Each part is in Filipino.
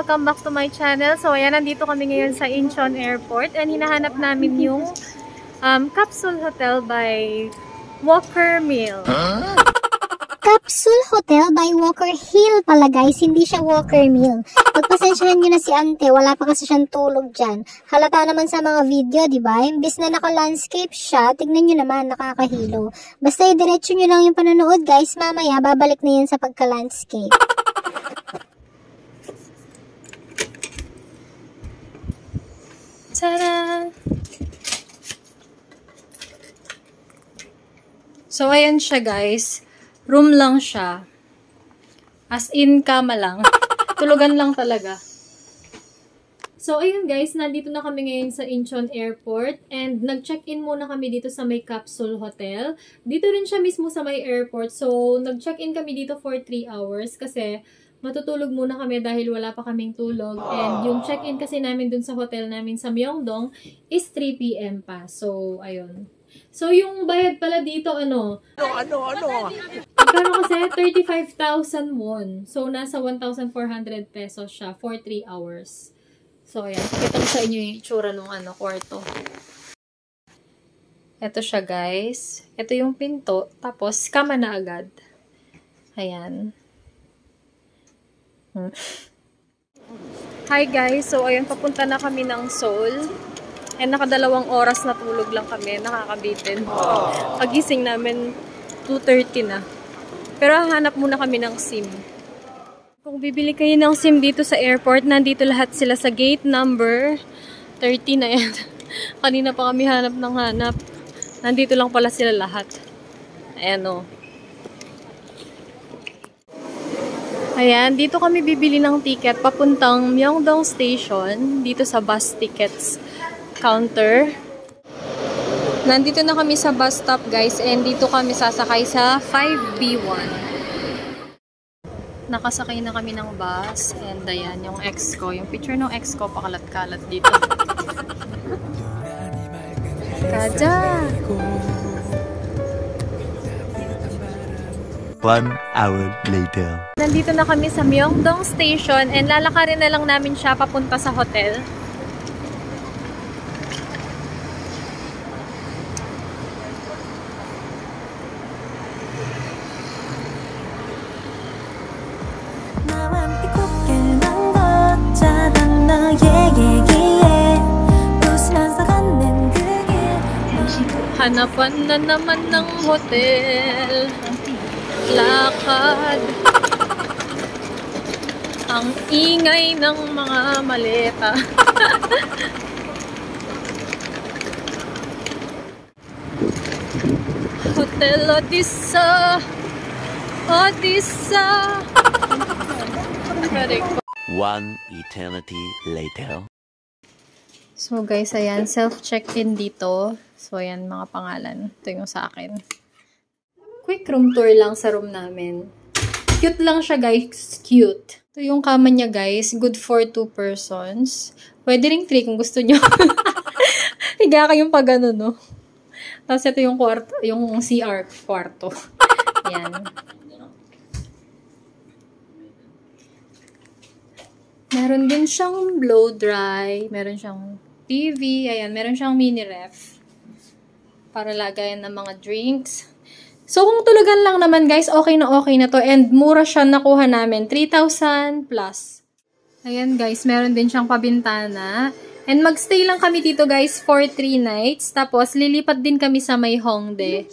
welcome back to my channel. So ayan, nandito kami ngayon sa Incheon Airport and hinahanap namin yung Capsule Hotel by Walker Mill. Capsule Hotel by Walker Hill pala guys, hindi siya Walker Mill. Pagpasensyahan nyo na si ante, wala pa kasi siyang tulog dyan. Halata naman sa mga video, di ba? Imbis na naka-landscape siya, tignan nyo naman, nakakahilo. Basta i-diretso nyo lang yung panonood guys, mamaya babalik na yan sa pagka-landscape. Tada! So, ayan siya guys. Room lang siya. As in, kama lang. Tulugan lang talaga. So, ayun guys. Nandito na kami ngayon sa Incheon Airport. And nag-check-in muna kami dito sa may Capsule Hotel. Dito rin siya mismo sa may airport. So, nag-check-in kami dito for 3 hours. Kasi matutulog muna kami dahil wala pa kaming tulog. And yung check-in kasi namin dun sa hotel namin sa Myeongdong is 3 PM pa. So, ayun. So, yung bayad pala dito, ano? Pero kasi 35,000 won. So, nasa 1,400 pesos siya for 3 hours. So, ayan. Pakita ko sa inyo yung itsura ng kwarto. Ito siya, guys. Ito yung pinto. Tapos, kama na agad. Ayan. Hi guys, so ayan, papunta na kami ng Seoul and nakadalawang oras na tulog lang kami, nakakabitin. Pagising namin 2:30 na, pero hahanap muna kami ng SIM. Kung bibili kayo ng SIM dito sa airport, nandito lahat sila sa gate number 30 na yan. Kanina pa kami hanap ng hanap, nandito lang pala sila lahat. Ayan o. Ayan, dito kami bibili ng ticket papuntang Myeongdong Station, dito sa bus tickets counter. Nandito na kami sa bus stop guys, and dito kami sasakay sa 5B1. Nakasakay na kami ng bus, and ayan, yung ex ko. Yung picture ng ex ko, pakalat-kalat dito. Kaja! 1 hour later. Nandito na kami sa Myeongdong Station and lalakarin na lang namin siya papunta sa hotel. Hanapan na naman ng hotel. Lakad. Ang ingay ng mga maleta. Hotel Odessa. Odessa. 1 eternity later. So guys, ayan, self-check-in dito. So ayan, mga pangalan. Ito yung sa akin. Quick room tour lang sa room namin. Cute lang siya guys. Cute. Ito yung kama niya guys. Good for 2 persons. Pwede ring 3 kung gusto nyo. Higa kayong pag ano, no? Tapos ito yung kwarto, yung CR kwarto. Yan. Meron din siyang blow dry. Meron siyang TV. Ayan, meron siyang mini ref. Para lagayan ng mga drinks. So, kung tulugan lang naman, guys, okay na to. And mura siya nakuha namin. 3,000 plus. Ayan, guys, meron din siyang pabintana. And magstay lang kami dito, guys, for 3 nights. Tapos, lilipat din kami sa may Hongdae.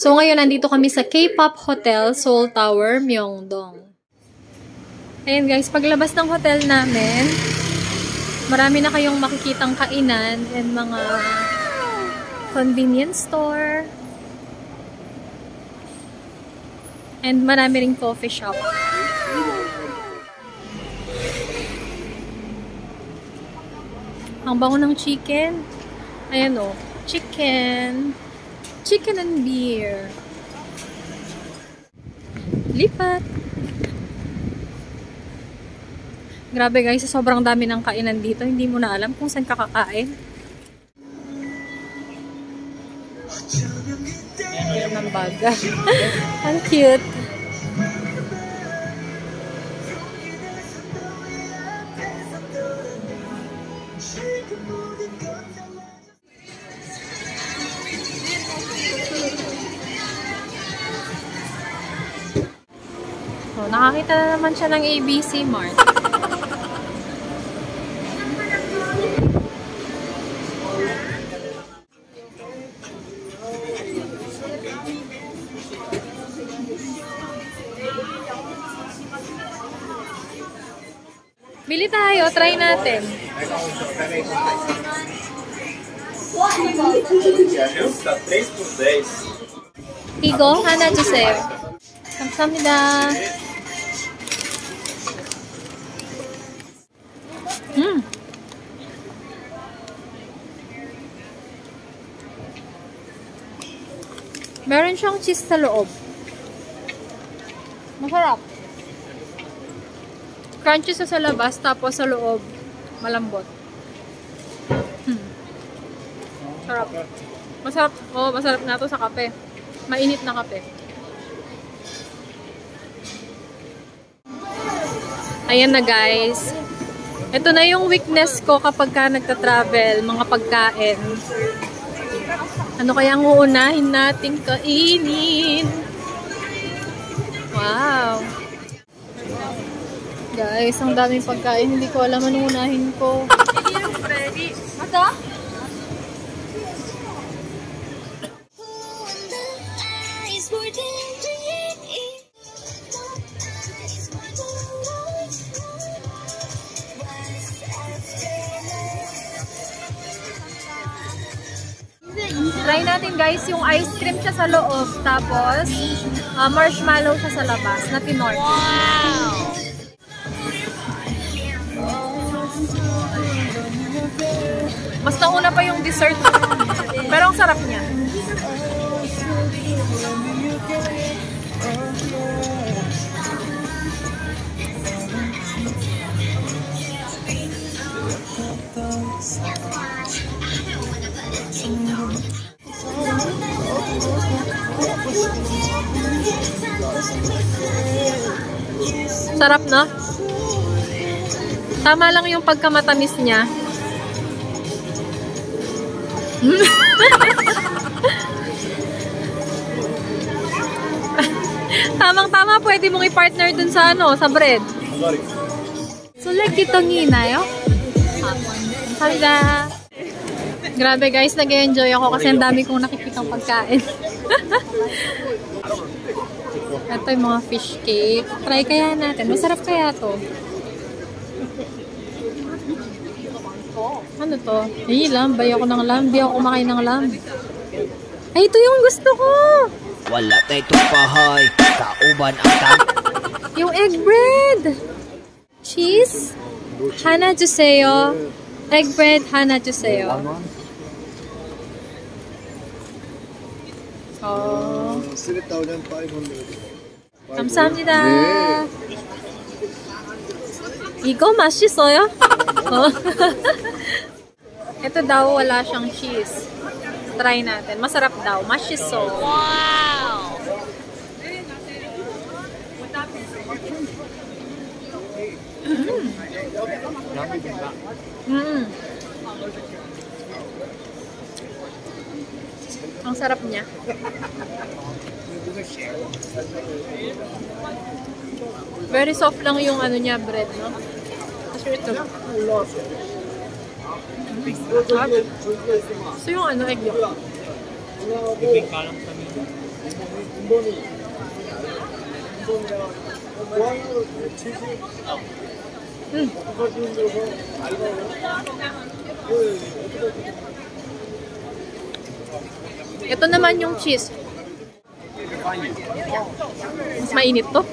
So, ngayon, nandito kami sa K-pop Hotel, Seoul Tower, Myeongdong. Ayan, guys, paglabas ng hotel namin, marami na kayong makikitang kainan and mga convenience store. And marami ring coffee shop. Ang bango ng chicken. Ayan o. Chicken. Chicken and beer. Lipat. Grabe guys, sobrang dami ng kainan dito. Hindi mo na alam kung saan kakakain. Ayan ang baga. Ang cute. nakakita na naman siya ng ABC Mart. Bili tayo, try natin. 이거 하나 주세요. 감사합니다. Meron siyang cheese sa loob. Masarap. Crunchy sa labas, tapos sa loob, malambot. Sarap. Masarap. Oh, masarap na to sa kape. Mainit na kape. Ayan na guys. Ito na yung weakness ko kapag ka nagta-travel, mga pagkain. Ano kaya ang uunahin nating kainin? Wow. Guys, ang daming pagkain. Hindi ko alam anong unahin ko. Ito? Try natin guys, yung ice cream siya sa loob, tapos marshmallow siya sa labas na tinorte. Wow! Mas nauna pa yung dessert, pero ang sarap niya. Sarap, no? Tama lang yung pagkamatamis niya. Tamang-tama, pwede mong i-partner dun sa ano, sa bread. Sulit itong hinayo. Hala. Grabe guys, nag-enjoy ako kasi ang dami kong nakikitang pagkain. Ito yung mga fish cake. Try kaya natin. Masarap kaya to. Ano to? Ay, lamb. Bay ako ng lamb. Di ako kumakain ng lamb. Ay, ito yung gusto ko! Wala na itong pahay. Kauban ang tag. Yung egg bread! Cheese? Hana juseyo. Egg bread, hana juseyo. Oh. 감사합니다. 이거 맛있어요? Ito daw wala siyang cheese. Try natin. Masarap daw. Mashiso. Wow! Ang sarap niya. Very soft lang yung ano niya, bread, no? Kasi ito. So yung ano, egg yolk. Ito naman yung cheese. Mas mainit to.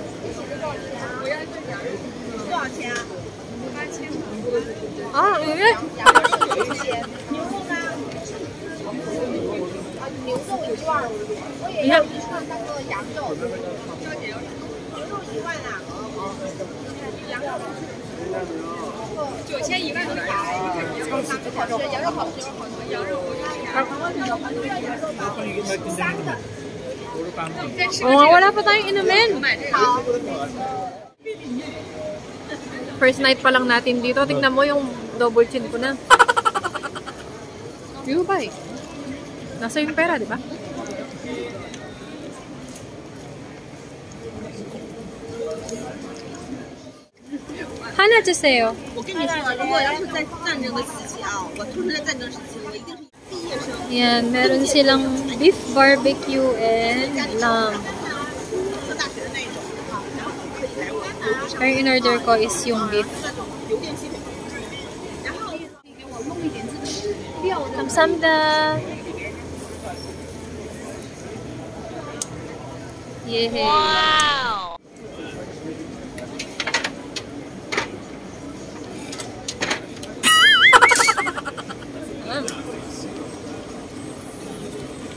Ah, init. Init. Oh, wala pa tayong inumin. First night pa lang natin dito. Tignan mo yung double chin ko na. Yung ba eh? Nasa yung pera, di ba? 하나 주세요. 我跟你说，如果要是在战争的时期啊，我出生在战争时期，我一定是毕业生。 Yan, meron silang beef barbecue and lamb. 上大学的那一种啊，然后可以来我邮局上 Ang in-order ko is yung beef. 那种邮电系统，然后可以给我弄一点这种料的。 감사합니다. 예헤.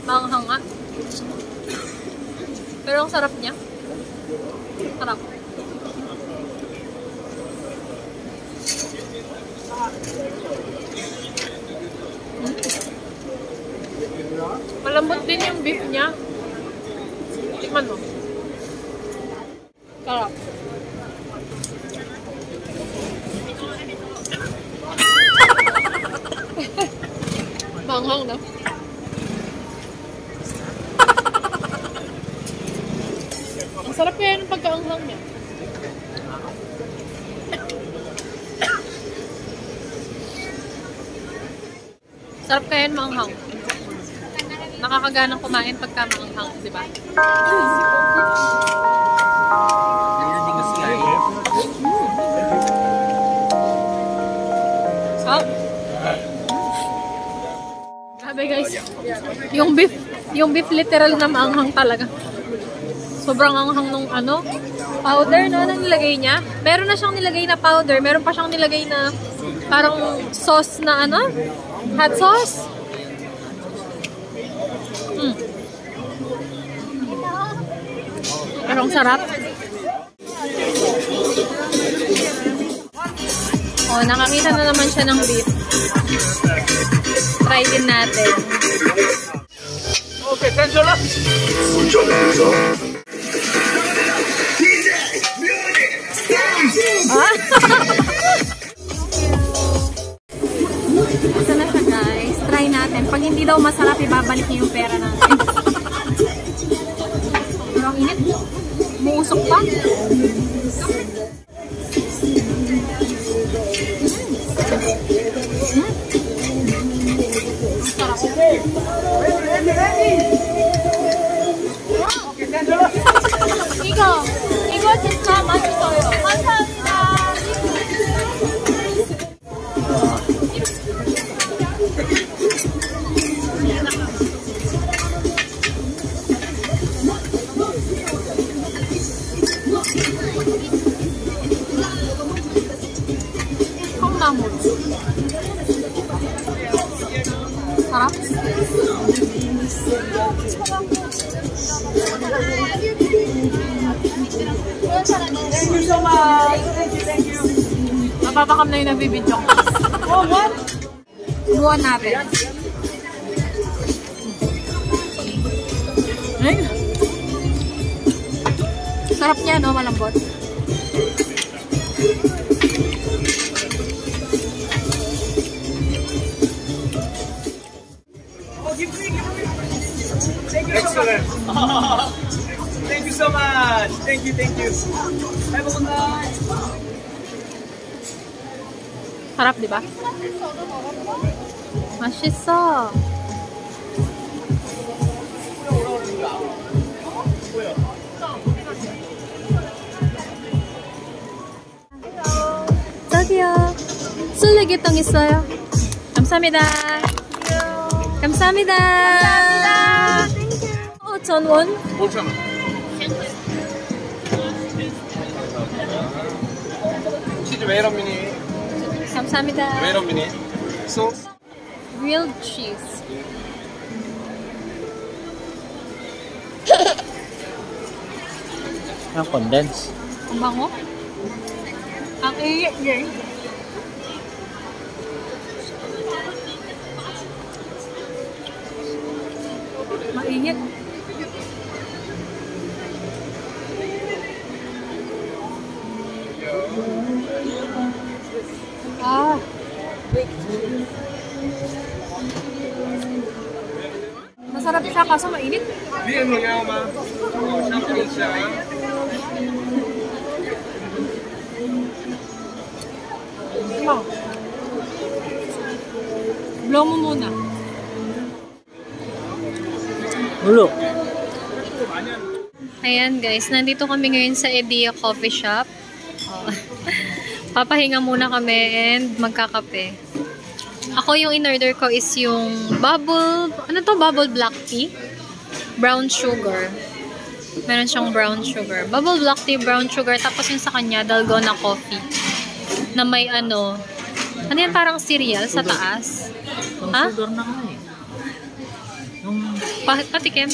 Manghang nga. Pero ang sarap niya. Sarap. Malambot din yung beef niya. Tikman mo. Sarap. Manghang na. Ang sarap kaya ng pagkaanghang niya. Sarap kaya ng maanghang. Nakakaganang kumain pagka maanghang, di ba? Sarap. Grabe guys. Yung beef literal na maanghang talaga. Sobrang anghang nung ano, powder no, nang nilagay niya. Meron na siyang nilagay na powder, meron pa siyang nilagay na parang sauce na ano, hot sauce. Pero ang sarap. Oh, nakakita na naman siya ng beef. Try din natin. Okay, Angela. Ito na siya guys. Try natin. Pag hindi daw masarap, ibabalik niyo yung pera natin. Pero ang init. Muusok pa. 이거 진짜 맛있어요. 감사합니다. 콩나물. sarap. Thank you so much. Thank you. Napapakam na yung nabibidyo ko. Oh, what? Buwan natin. Ay. Sarap niya, no? Malambot. Excellent. Thank you so much. Thank you. Have a good night. sarap, di ba? 맛있어. 저기요. 술래기똥 있어요. 감사합니다. 감사합니다. 5,000원. 5,000원. 치즈 메론 미니. 감사합니다. 메론 미니. 소스. Grilled cheese. Ang condense. Ang bango. Ang iyak niya. Mainit. Ah. Masarap siya kaso mainit. Bien, lo llama. Blow mo muna. Ulo. Ayan guys, nandito kami ngayon sa Edea Coffee Shop. Oh. Papahinga muna kami and magkakape. Ako yung in-order ko is yung bubble black tea? Brown sugar. Meron siyang brown sugar. Bubble black tea, brown sugar. Tapos yung sa kanya, dalgona coffee. Na may ano yan, parang cereal sa taas. Ha? Sugar na nga eh. Patikim.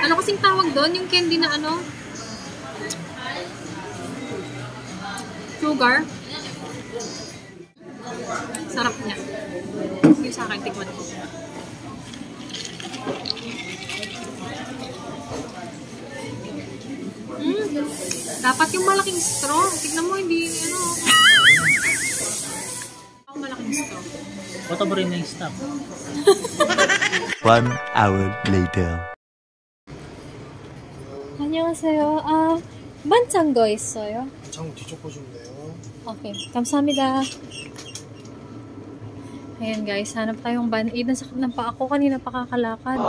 Ano kasing tawag doon? Yung candy na ano? Sugar. Sarap niya. Yung sa akin, tikman ko. Dapat yung malaking straw. Tignan mo, hindi, ano. Ang malaking straw. Bato mo rin na yung stop. 1 hour later. 안녕하세요. 반찬 거 있어요? 장 뒤쪽 보시면 돼요. Okay. 감사합니다. Ayan guys, hanap tayong band-aid. Nasakit ng paa ko. Kanina pa kakalakad.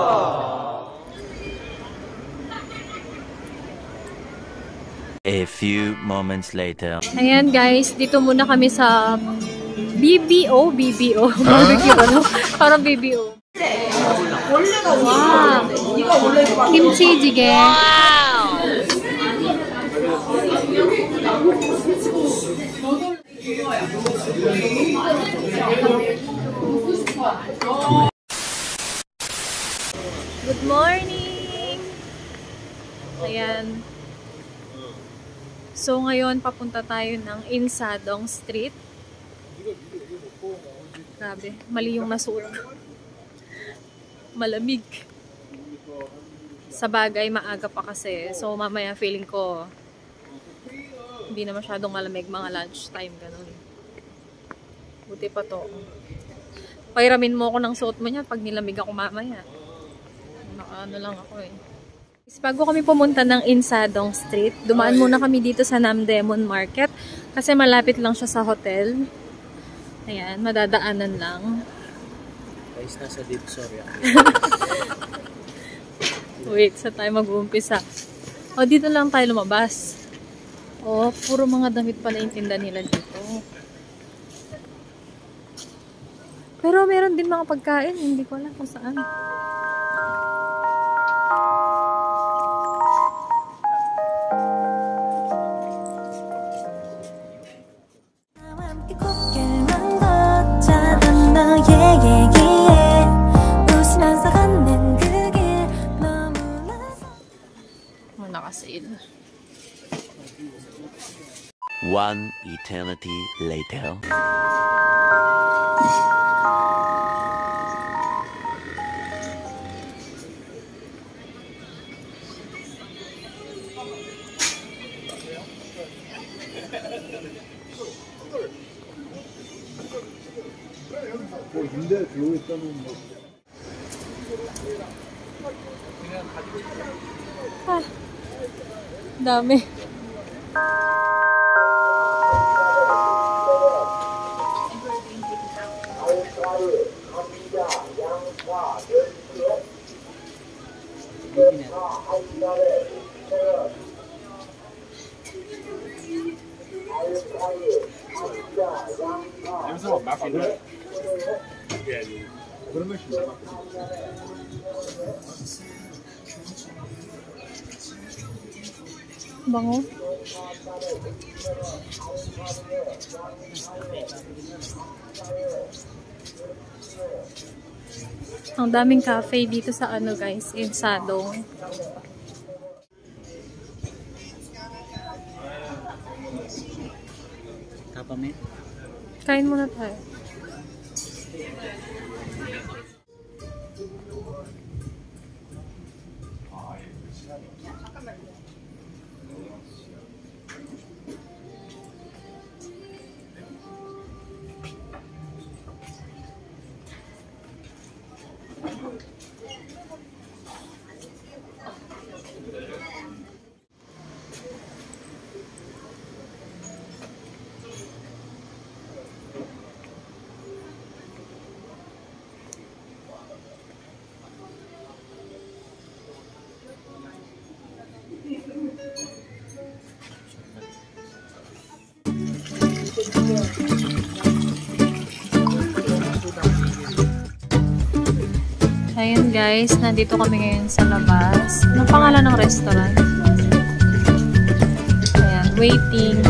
A few moments later. Ayan guys, dito muna kami sa BBO. Barbecue ano? Parang BBO. Wow! Kimchi jjigae. Good morning! Ayan. So, ngayon, papunta tayo ng Insadong Street. Grabe, mali yung nasuot ko. Malamig. Sa bagay, maaga pa kasi. So, mamaya feeling ko hindi na masyadong malamig, mga lunchtime, ganun. Buti pa to. Pairamin mo ako ng suot mo niya pag nilamig ako mamaya. Ano lang ako eh. Bago kami pumunta ng Insadong Street, dumaan muna kami dito sa Namdemon Market kasi malapit lang siya sa hotel. Ayan, madadaanan lang. Guys, nasa Divisoria. Wait, sa tayo mag-uumpisa. O, dito lang tayo lumabas. O, puro mga damit pa na intinda nila dito. Pero meron din mga pagkain, hindi ko alam kung saan. Nakasale. 1 eternity later. Dami. Bango. Ang daming cafe dito sa ano guys, Insadong. Kapame? Kain muna tayo. Ayan guys, nandito kami ngayon sa labas. Anong pangalan ng restaurant? Ayan, waiting.